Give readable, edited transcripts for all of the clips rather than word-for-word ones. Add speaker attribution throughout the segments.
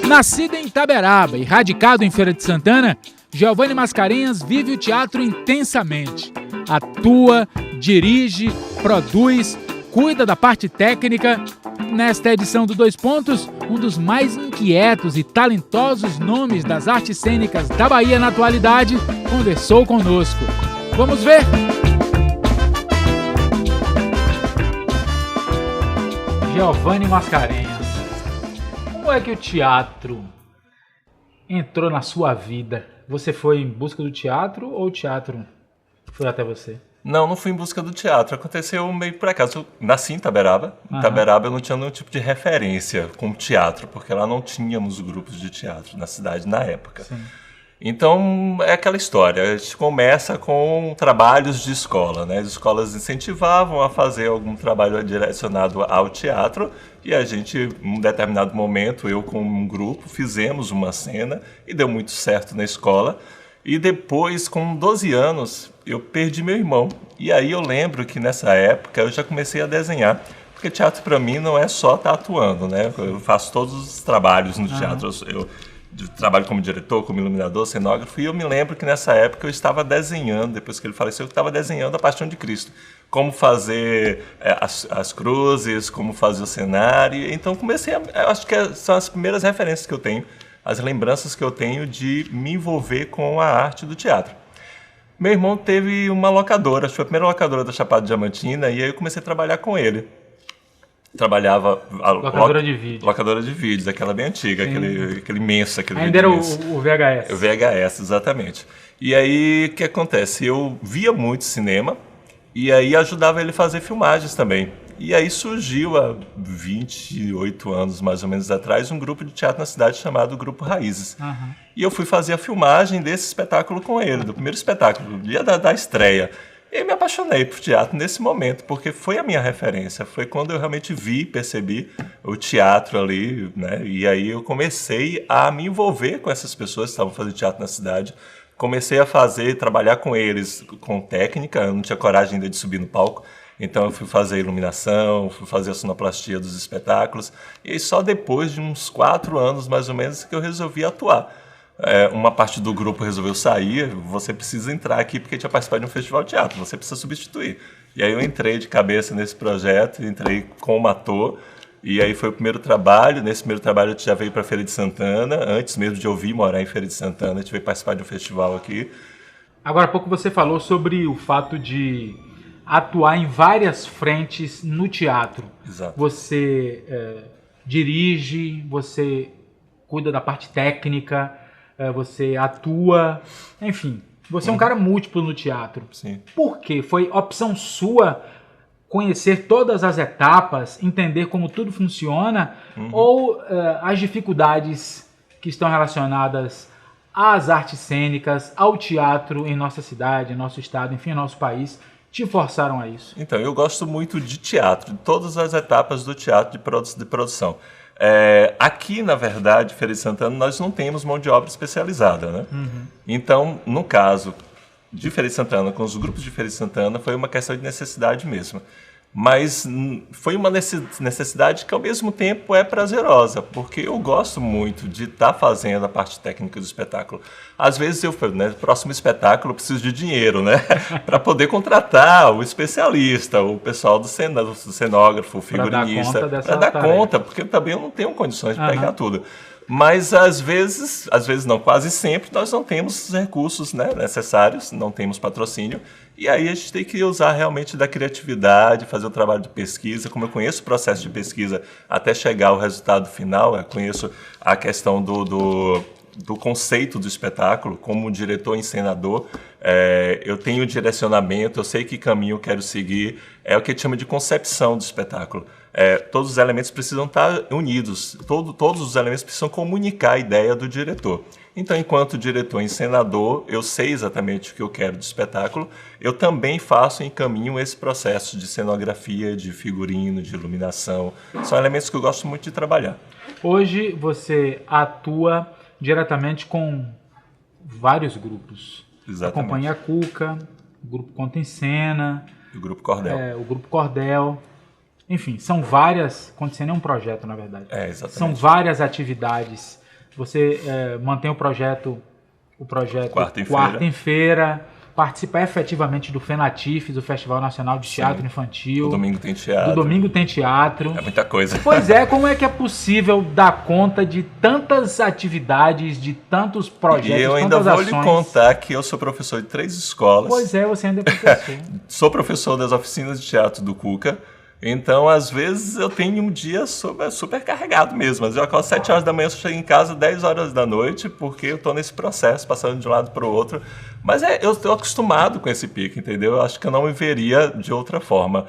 Speaker 1: Nascido em Itaberaba e radicado em Feira de Santana, Giovanni Mascarenhas vive o teatro intensamente. Atua, dirige, produz, cuida da parte técnica. Nesta edição do Dois Pontos, um dos mais inquietos e talentosos nomes das artes cênicas da Bahia na atualidade conversou conosco. Vamos ver? Giovanni Mascarenhas, como é que o teatro entrou na sua vida? Você foi em busca do teatro ou o teatro foi até você?
Speaker 2: Não fui em busca do teatro. Aconteceu meio por acaso. Eu nasci em Itaberaba. Em Itaberaba eu não tinha nenhum tipo de referência com teatro, porque lá não tínhamos grupos de teatro na cidade na época.
Speaker 1: Sim.
Speaker 2: Então, é aquela história. A gente começa com trabalhos de escola, né? As escolas incentivavam a fazer algum trabalho direcionado ao teatro e a gente, em um determinado momento, eu com um grupo, fizemos uma cena e deu muito certo na escola. E depois, com 12 anos, eu perdi meu irmão. E aí eu lembro que nessa época eu já comecei a desenhar. Porque teatro para mim não é só estar atuando, né? Eu faço todos os trabalhos no teatro. Eu trabalho como diretor, como iluminador, cenógrafo. E eu me lembro que nessa época eu estava desenhando, depois que ele faleceu, eu estava desenhando a Paixão de Cristo. Como fazer as cruzes, como fazer o cenário. Então comecei eu acho que são as primeiras referências que eu tenho, as lembranças que eu tenho de me envolver com a arte do teatro. Meu irmão teve uma locadora, acho que foi a primeira locadora da Chapada Diamantina, e aí eu comecei a trabalhar com ele. Trabalhava...
Speaker 1: Locadora de vídeo.
Speaker 2: Locadora de vídeos, aquela bem antiga, aquele imenso.
Speaker 1: Ainda era o VHS.
Speaker 2: O VHS, exatamente. E aí, o que acontece? Eu via muito cinema, e aí ajudava ele a fazer filmagens também. E aí surgiu, há 28 anos mais ou menos atrás, um grupo de teatro na cidade chamado Grupo Raízes. E eu fui fazer a filmagem desse espetáculo com ele, do primeiro espetáculo, no dia da estreia. E me apaixonei por teatro nesse momento, porque foi a minha referência. Foi quando eu realmente percebi o teatro ali, né? E aí eu comecei a me envolver com essas pessoas que estavam fazendo teatro na cidade. Comecei a trabalhar com eles com técnica, eu não tinha coragem ainda de subir no palco. Então eu fui fazer a iluminação, fui fazer a sonoplastia dos espetáculos. E aí só depois de uns 4 anos, mais ou menos, que eu resolvi atuar. Uma parte do grupo resolveu sair, você precisa entrar aqui porque tinha participado de um festival de teatro, você precisa substituir. E aí eu entrei de cabeça nesse projeto, entrei como ator, e aí foi o primeiro trabalho. Nesse primeiro trabalho eu já veio para Feira de Santana, antes mesmo de eu vir morar em Feira de Santana, eu tive que participar de um festival aqui.
Speaker 1: Agora há pouco você falou sobre o fato de atuar em várias frentes no teatro.
Speaker 2: Exato.
Speaker 1: Você dirige, você cuida da parte técnica, você atua, enfim, você é um cara múltiplo no teatro.
Speaker 2: Sim.
Speaker 1: Por quê? Foi opção sua conhecer todas as etapas, entender como tudo funciona, ou as dificuldades que estão relacionadas às artes cênicas, ao teatro em nossa cidade, em nosso estado, enfim, em nosso país, te forçaram a isso?
Speaker 2: Então, eu gosto muito de teatro, de todas as etapas do teatro de produção. Aqui, na verdade, Feira de Santana, nós não temos mão de obra especializada, né? Então, no caso de Feira de Santana, com os grupos de Feira de Santana, foi uma questão de necessidade mesmo. Mas foi uma necessidade que, ao mesmo tempo, é prazerosa, porque eu gosto muito de estar fazendo a parte técnica do espetáculo. Às vezes eu falo, né, próximo espetáculo eu preciso de dinheiro, né, para poder contratar o especialista, o pessoal do cenógrafo, o figurinista, para dar conta, porque também eu não tenho condições de pegar tudo. Mas às vezes não, quase sempre, nós não temos os recursos, né, necessários, não temos patrocínio, e aí a gente tem que usar realmente da criatividade, fazer o trabalho de pesquisa. Como eu conheço o processo de pesquisa até chegar ao resultado final, eu conheço a questão do conceito do espetáculo, como diretor e encenador, eu tenho direcionamento, eu sei que caminho eu quero seguir, é o que a gente chama de concepção do espetáculo. Todos os elementos precisam estar unidos, todos os elementos precisam comunicar a ideia do diretor. Então, enquanto diretor e encenador, eu sei exatamente o que eu quero do espetáculo, eu também faço e encaminho esse processo de cenografia, de figurino, de iluminação. São elementos que eu gosto muito de trabalhar.
Speaker 1: Hoje você atua diretamente com vários grupos.
Speaker 2: Exatamente.
Speaker 1: A Companhia Cuca, o Grupo Conta em Cena,
Speaker 2: o Grupo Cordel.
Speaker 1: O Grupo Cordel. Enfim, são várias... Conta em Cena é um projeto, na verdade.
Speaker 2: Exatamente.
Speaker 1: São várias atividades Você mantém o projeto
Speaker 2: Quarta em Feira.
Speaker 1: Participa efetivamente do FENATIF, do Festival Nacional de Teatro Infantil.
Speaker 2: O domingo tem teatro.
Speaker 1: Do domingo tem teatro.
Speaker 2: É muita coisa.
Speaker 1: Pois é, como é que é possível dar conta de tantas atividades, de tantos projetos,
Speaker 2: e eu ainda vou lhe contar que eu sou professor de 3 escolas.
Speaker 1: Pois é, você ainda é professor.
Speaker 2: Sou professor das oficinas de teatro do Cuca. Então, às vezes, eu tenho um dia super carregado mesmo. Mas eu acordo 7 horas da manhã, eu chego em casa 10 horas da noite, porque eu estou nesse processo, passando de um lado para o outro. Mas eu estou acostumado com esse pique, entendeu? Eu acho que eu não me veria de outra forma.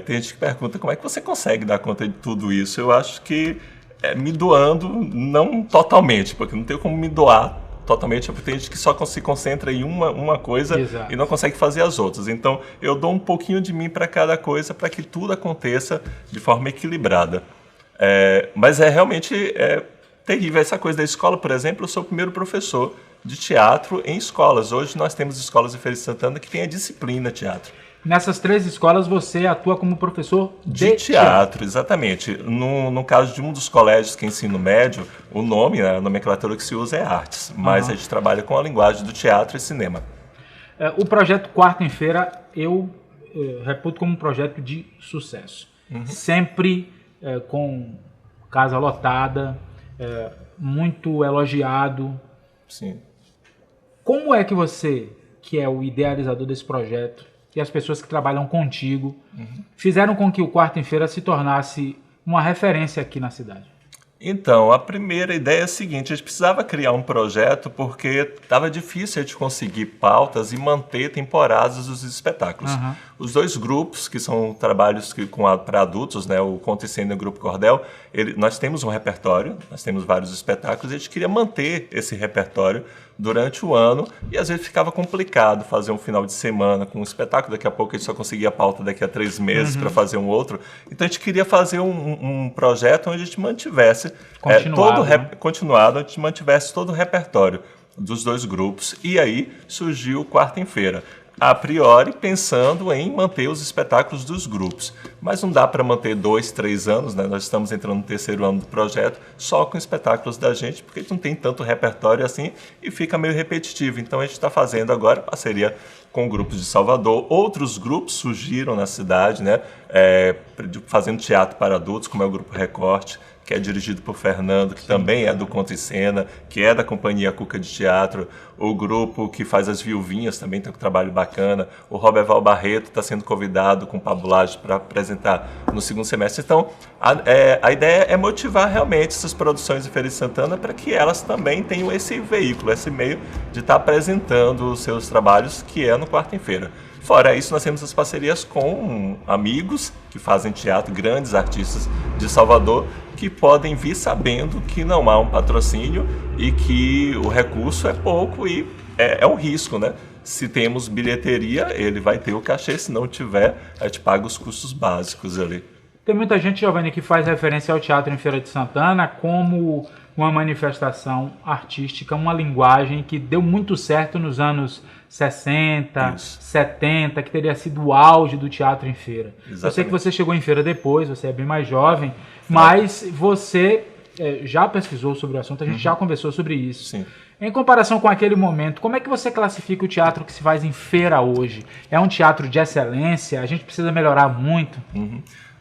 Speaker 2: Tem gente que pergunta como é que você consegue dar conta de tudo isso. Eu acho que me doando, não totalmente, porque não tenho como me doar totalmente, porque tem gente que só se concentra em uma coisa. Exato. E não consegue fazer as outras. Então, eu dou um pouquinho de mim para cada coisa, para que tudo aconteça de forma equilibrada. Mas realmente terrível. Essa coisa da escola, por exemplo, eu sou o primeiro professor de teatro em escolas. Hoje nós temos escolas em Feira de Santana que tem a disciplina teatro.
Speaker 1: Nessas 3 escolas você atua como professor
Speaker 2: de teatro, exatamente. No caso de um dos colégios que é ensino médio, o nome, a nomenclatura que se usa é artes, mas a gente trabalha com a linguagem do teatro e cinema.
Speaker 1: O projeto Quarta em Feira eu reputo como um projeto de sucesso. Sempre com casa lotada, muito elogiado.
Speaker 2: Sim.
Speaker 1: Como é que você, que é o idealizador desse projeto, e as pessoas que trabalham contigo, fizeram com que o Quarta em Feira se tornasse uma referência aqui na cidade?
Speaker 2: Então, a primeira ideia é a seguinte: a gente precisava criar um projeto porque estava difícil de conseguir pautas e manter temporadas dos espetáculos. Os 2 grupos, que são trabalhos para adultos, né, o Conto e Cena e o Grupo Cordel, nós temos um repertório, nós temos vários espetáculos, e a gente queria manter esse repertório durante o ano, e às vezes ficava complicado fazer um final de semana com um espetáculo, daqui a pouco a gente só conseguia a pauta daqui a 3 meses para fazer um outro. Então a gente queria fazer um projeto onde a gente mantivesse continuado, a gente mantivesse todo o repertório dos 2 grupos, e aí surgiu o Quarta em Feira. A priori, pensando em manter os espetáculos dos grupos. Mas não dá para manter 2, 3 anos, né? Nós estamos entrando no 3º ano do projeto, só com espetáculos da gente, porque a gente não tem tanto repertório assim e fica meio repetitivo. Então a gente está fazendo agora parceria com grupos de Salvador. Outros grupos surgiram na cidade, né? Fazendo teatro para adultos, como é o Grupo Recorte, que é dirigido por Fernando, que também é do Conto e Cena, que é da Companhia Cuca de Teatro. O grupo que faz As Viuvinhas também tem um trabalho bacana. O Roberval Barreto está sendo convidado com Pabulagem para apresentar no 2º semestre. Então, a ideia é motivar realmente essas produções de Feira de Santana para que elas também tenham esse veículo, esse meio de estar apresentando os seus trabalhos, que é no Quarta em Feira. Fora isso, nós temos as parcerias com amigos que fazem teatro, grandes artistas de Salvador, que podem vir sabendo que não há um patrocínio e que o recurso é pouco e é um risco, né? Se temos bilheteria, ele vai ter o cachê, se não tiver, a gente paga os custos básicos ali.
Speaker 1: Tem muita gente, Giovanni, que faz referência ao teatro em Feira de Santana como uma manifestação artística, uma linguagem que deu muito certo nos anos 60, Isso. 70, que teria sido o auge do teatro em feira. Exatamente. Eu sei que você chegou em feira depois, você é bem mais jovem, mas você já pesquisou sobre o assunto, a gente já conversou sobre isso.
Speaker 2: Sim.
Speaker 1: Em comparação com aquele momento, como é que você classifica o teatro que se faz em feira hoje? É um teatro de excelência? A gente precisa melhorar muito?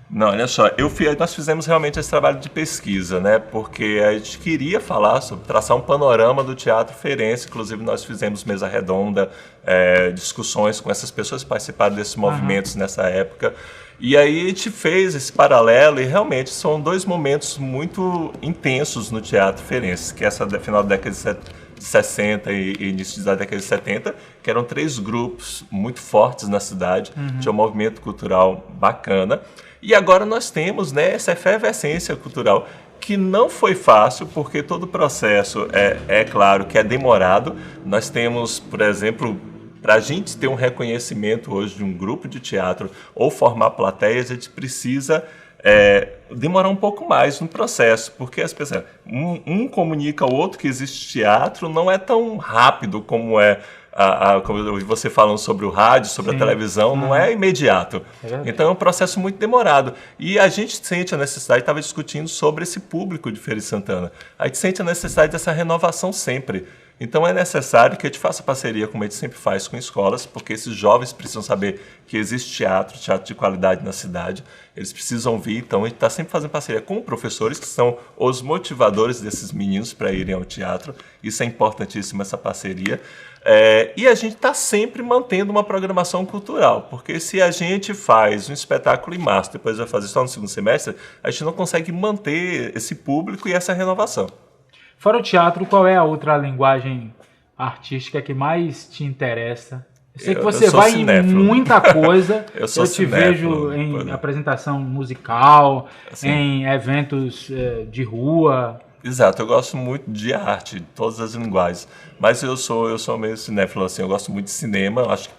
Speaker 2: Não, olha só, nós fizemos realmente esse trabalho de pesquisa, né? Porque a gente queria falar sobre, traçar um panorama do teatro feirense, inclusive nós fizemos mesa redonda, discussões com essas pessoas que participaram desses movimentos nessa época. E aí a gente fez esse paralelo e realmente são 2 momentos muito intensos no teatro feirense, que é essa final da década de 60 e início da década de 70, que eram 3 grupos muito fortes na cidade, tinha um movimento cultural bacana. E agora nós temos, né, essa efervescência cultural, que não foi fácil, porque todo o processo é claro que é demorado. Nós temos, por exemplo, para a gente ter um reconhecimento hoje de um grupo de teatro ou formar plateias, a gente precisa demorar um pouco mais no processo, porque as pessoas, um comunica ao outro que existe teatro, não é tão rápido como é como eu ouvi você falando sobre o rádio, sobre a televisão, não é imediato. Então é um processo muito demorado. E a gente sente a necessidade, estava discutindo sobre esse público de Feira de Santana, a gente sente a necessidade dessa renovação sempre. Então é necessário que a gente faça parceria, como a gente sempre faz com escolas, porque esses jovens precisam saber que existe teatro de qualidade na cidade, eles precisam vir, então a gente está sempre fazendo parceria com professores, que são os motivadores desses meninos para irem ao teatro, isso é importantíssimo, essa parceria. E a gente está sempre mantendo uma programação cultural, porque se a gente faz um espetáculo em março, depois vai fazer só no segundo semestre, a gente não consegue manter esse público e essa renovação.
Speaker 1: Fora o teatro, qual é a outra linguagem artística que mais te interessa? Eu sei que você vai cinéfilo. Em muita coisa. Eu te vejo em apresentação musical, assim, em eventos de rua.
Speaker 2: Exato, eu gosto muito de arte, de todas as linguagens. Mas eu sou meio cinéfilo, assim, eu gosto muito de cinema. Eu acho que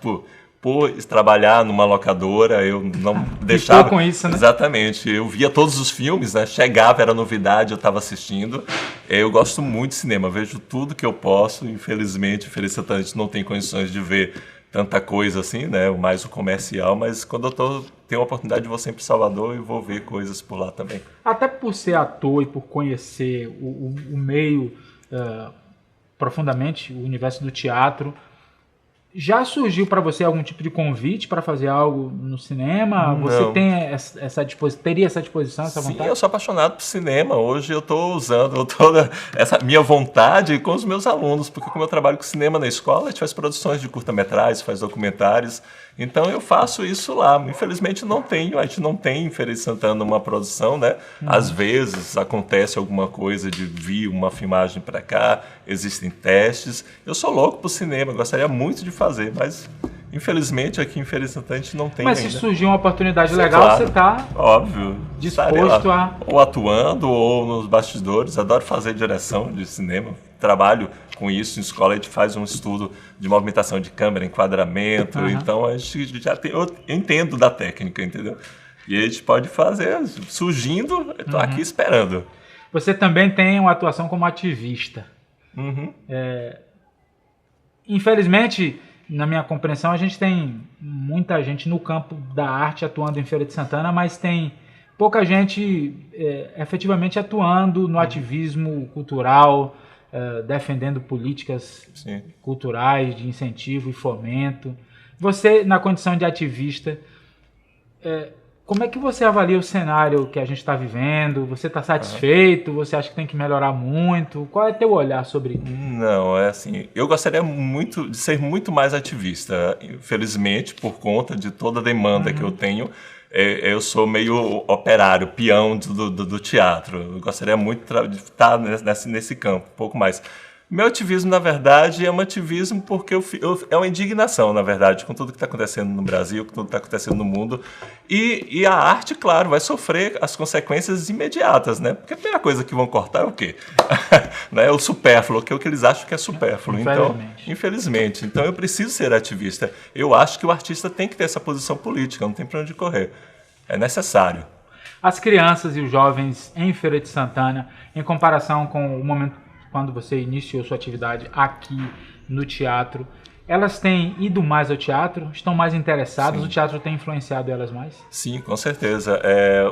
Speaker 2: por trabalhar numa locadora, eu não deixava...
Speaker 1: Ficou com isso, né?
Speaker 2: Exatamente. Eu via todos os filmes, né? Chegava, era novidade, eu estava assistindo. Eu gosto muito de cinema, vejo tudo que eu posso. Infelizmente, Feira de Santana, a gente não tem condições de ver tanta coisa assim, né? Mais o comercial, mas quando eu tenho a oportunidade, eu vou sempre em Salvador e vou ver coisas por lá também.
Speaker 1: Até por ser ator e por conhecer o meio profundamente, o universo do teatro, já surgiu para você algum tipo de convite para fazer algo no cinema?
Speaker 2: Não.
Speaker 1: Você teria essa disposição, essa vontade?
Speaker 2: Sim, eu sou apaixonado por cinema. Hoje eu estou usando toda essa minha vontade com os meus alunos, porque como eu trabalho com cinema na escola, a gente faz produções de curta-metragens, faz documentários. Então eu faço isso lá. Infelizmente a gente não tem em Feira de Santana uma produção, né? Às vezes acontece alguma coisa de vir uma filmagem para cá, existem testes. Eu sou louco por cinema, gostaria muito de fazer, mas infelizmente aqui em Feira de Santana a gente não tem
Speaker 1: mas
Speaker 2: ainda.
Speaker 1: Se surgir uma oportunidade legal, claro, você está disposto a...
Speaker 2: Ou atuando, ou nos bastidores. Adoro fazer direção de cinema, trabalho com isso em escola, a gente faz um estudo de movimentação de câmera, enquadramento, então a gente já tem, eu entendo da técnica, entendeu? E a gente pode fazer, surgindo, eu estou aqui esperando.
Speaker 1: Você também tem uma atuação como ativista. Infelizmente, na minha compreensão, a gente tem muita gente no campo da arte atuando em Feira de Santana, mas tem pouca gente efetivamente atuando no ativismo cultural, defendendo políticas culturais de incentivo e fomento. Você, na condição de ativista, como é que você avalia o cenário que a gente está vivendo? Você está satisfeito? Você acha que tem que melhorar muito? Qual é o teu olhar sobre isso?
Speaker 2: Não, é assim, eu gostaria muito de ser muito mais ativista. Infelizmente, por conta de toda a demanda que eu tenho, eu sou meio operário, peão do teatro. Eu gostaria muito de estar nesse campo, um pouco mais. Meu ativismo, na verdade, é um ativismo porque é uma indignação, na verdade, com tudo que está acontecendo no Brasil, com tudo que está acontecendo no mundo. E a arte, claro, vai sofrer as consequências imediatas, né? Porque a primeira coisa que vão cortar é o quê? Né? O supérfluo, que é o que eles acham que é supérfluo. Infelizmente. Então, eu preciso ser ativista. Eu acho que o artista tem que ter essa posição política, não tem para onde correr. É necessário.
Speaker 1: As crianças e os jovens em Feira de Santana, em comparação com o momento quando você iniciou sua atividade aqui no teatro, elas têm ido mais ao teatro? Estão mais interessadas? Sim. O teatro tem influenciado elas mais?
Speaker 2: Sim, com certeza.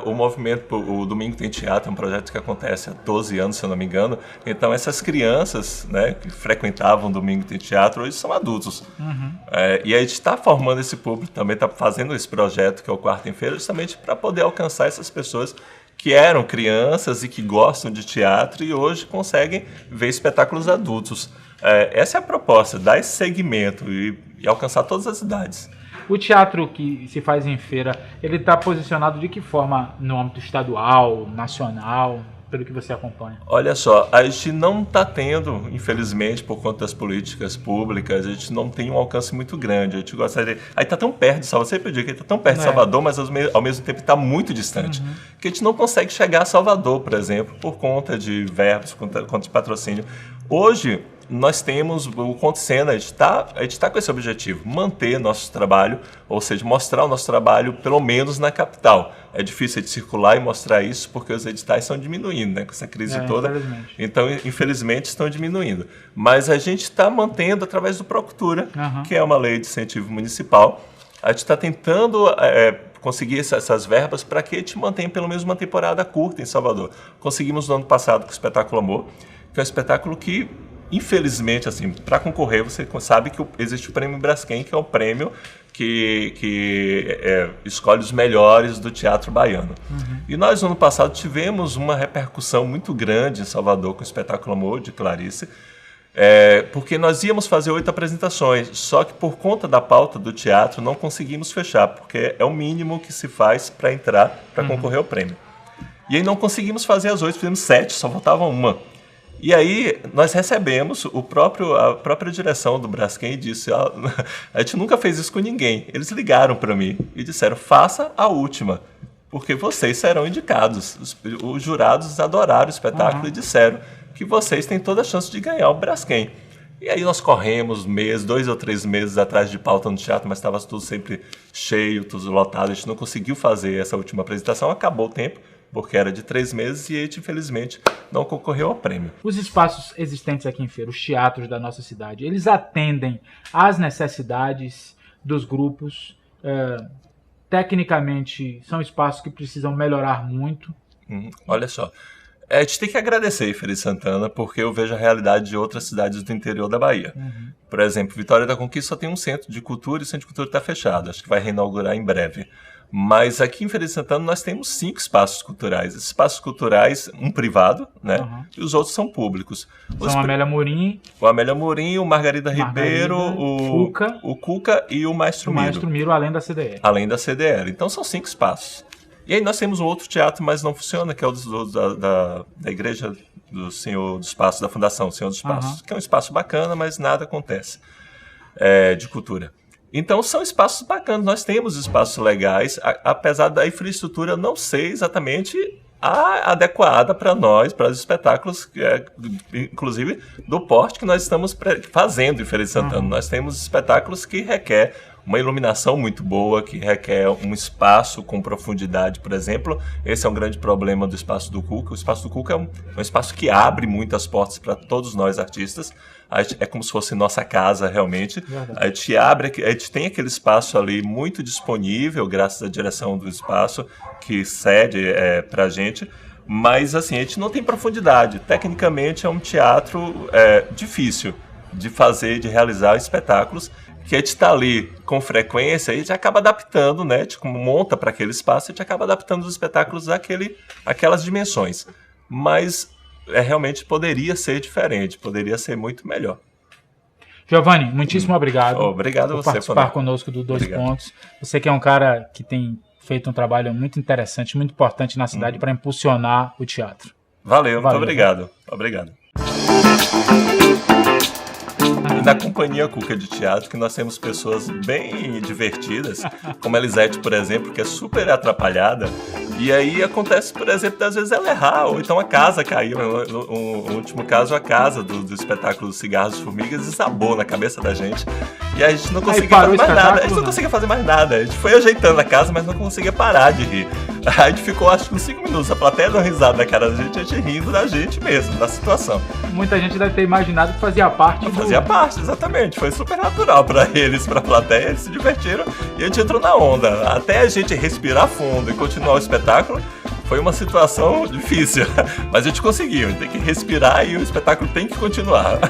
Speaker 2: O movimento, o Domingo Tem Teatro, é um projeto que acontece há 12 anos, se eu não me engano. Então, essas crianças, né, que frequentavam o Domingo Tem Teatro, hoje são adultos. E a gente está formando esse público, também está fazendo esse projeto, que é o Quarto em Feira, justamente para poder alcançar essas pessoas que eram crianças e que gostam de teatro e hoje conseguem ver espetáculos adultos. Essa é a proposta, dar esse segmento e alcançar todas as idades.
Speaker 1: O teatro que se faz em feira, ele está posicionado de que forma no âmbito estadual, nacional, pelo que você acompanha?
Speaker 2: Olha só, a gente não está tendo, infelizmente, por conta das políticas públicas, a gente não tem um alcance muito grande. A gente gostaria... Aí está tão perto de Salvador, sempre digo que está tão perto de Salvador, mas ao mesmo tempo está muito distante. Que a gente não consegue chegar a Salvador, por exemplo, por conta de verbos, por conta de patrocínio. Hoje, nós temos o Conto Cena, a gente tá com esse objetivo, manter nosso trabalho, ou seja, mostrar o nosso trabalho pelo menos na capital. É difícil de circular e mostrar isso porque os editais estão diminuindo, né, com essa crise toda. Então, infelizmente, estão diminuindo. Mas a gente está mantendo através do Procultura, que é uma lei de incentivo municipal. A gente está tentando conseguir essas verbas para que a gente mantenha pelo menos uma temporada curta em Salvador. Conseguimos no ano passado com o Espetáculo Amor, que é um espetáculo que, infelizmente, assim, para concorrer, você sabe que existe o Prêmio Braskem, que é um prêmio que escolhe os melhores do teatro baiano. E nós, no ano passado, tivemos uma repercussão muito grande em Salvador com o Espetáculo Amor, de Clarice, porque nós íamos fazer 8 apresentações, só que por conta da pauta do teatro não conseguimos fechar, porque é o mínimo que se faz para entrar, para concorrer ao prêmio. E aí não conseguimos fazer as 8, fizemos 7, só faltava uma. E aí nós recebemos, a própria direção do Braskem disse, a gente nunca fez isso com ninguém. Eles ligaram para mim e disseram, faça a última, porque vocês serão indicados. Os jurados adoraram o espetáculo e disseram que vocês têm toda a chance de ganhar o Braskem. E aí nós corremos 2 ou 3 meses atrás de pauta no teatro, mas estava tudo sempre cheio, tudo lotado. A gente não conseguiu fazer essa última apresentação, acabou o tempo, porque era de 3 meses e a gente, infelizmente, não concorreu ao prêmio.
Speaker 1: Os espaços existentes aqui em Feira, os teatros da nossa cidade, eles atendem às necessidades dos grupos? Tecnicamente, são espaços que precisam melhorar muito?
Speaker 2: Olha só, a gente tem que agradecer Feira de Santana, porque eu vejo a realidade de outras cidades do interior da Bahia. Por exemplo, Vitória da Conquista só tem um centro de cultura e o centro de cultura está fechado. Acho que vai reinaugurar em breve. Mas aqui em Feira de Santana nós temos 5 espaços culturais. Esses espaços culturais, um privado, né? E os outros são públicos.
Speaker 1: São Amélia Amorim.
Speaker 2: O Amélia Amorim, o Margarida Ribeiro, o Cuca e o Maestro Miro.
Speaker 1: O Maestro Miro, além da CDL.
Speaker 2: Além da CDL. Então são 5 espaços. E aí nós temos um outro teatro, mas não funciona, que é o da Igreja do Senhor dos Passos, da Fundação Senhor dos Passos, que é um espaço bacana, mas nada acontece de cultura. Então são espaços bacanas, nós temos espaços legais, apesar da infraestrutura não ser exatamente a adequada para nós, para os espetáculos, inclusive do porte que nós estamos fazendo em Feira de Santana. Nós temos espetáculos que requer uma iluminação muito boa, que requer um espaço com profundidade, por exemplo. Esse é um grande problema do Espaço do Cuca. O Espaço do Cuca é um espaço que abre muitas portas para todos nós artistas. É como se fosse nossa casa, realmente. A gente tem aquele espaço ali muito disponível, graças à direção do espaço, que cede para a gente. Mas, assim, a gente não tem profundidade. Tecnicamente, é um teatro difícil de fazer, de realizar espetáculos, que a gente está ali com frequência e a gente acaba adaptando, né? A gente monta para aquele espaço e a gente acaba adaptando os espetáculos àquelas dimensões. Mas realmente poderia ser diferente, poderia ser muito melhor.
Speaker 1: Giovanni, muitíssimo obrigado.
Speaker 2: Obrigado
Speaker 1: por
Speaker 2: você
Speaker 1: participar conosco do Dois Pontos. Você que é um cara que tem feito um trabalho muito interessante, muito importante na cidade para impulsionar o teatro.
Speaker 2: Valeu, muito obrigado. Obrigado. Na Companhia Cuca de Teatro, que nós temos pessoas bem divertidas, como a Elisete, por exemplo, que é super atrapalhada, e aí acontece, por exemplo, às vezes ela errar, ou então a casa caiu. No último caso, a casa do espetáculo Cigarros e Formigas desabou na cabeça da gente, e a gente não conseguia fazer mais nada. A gente não conseguia fazer mais nada. A gente foi ajeitando a casa, mas não conseguia parar de rir. A gente ficou, acho que uns 5 minutos, a plateia dando risada na cara da gente, a gente rindo da gente mesmo, da situação.
Speaker 1: Muita gente deve ter imaginado que fazia parte.
Speaker 2: Fazia parte, exatamente. Foi super natural pra eles, pra plateia, eles se divertiram e a gente entrou na onda. Até a gente respirar fundo e continuar o espetáculo, foi uma situação difícil. Mas a gente conseguiu, tem que respirar e o espetáculo tem que continuar.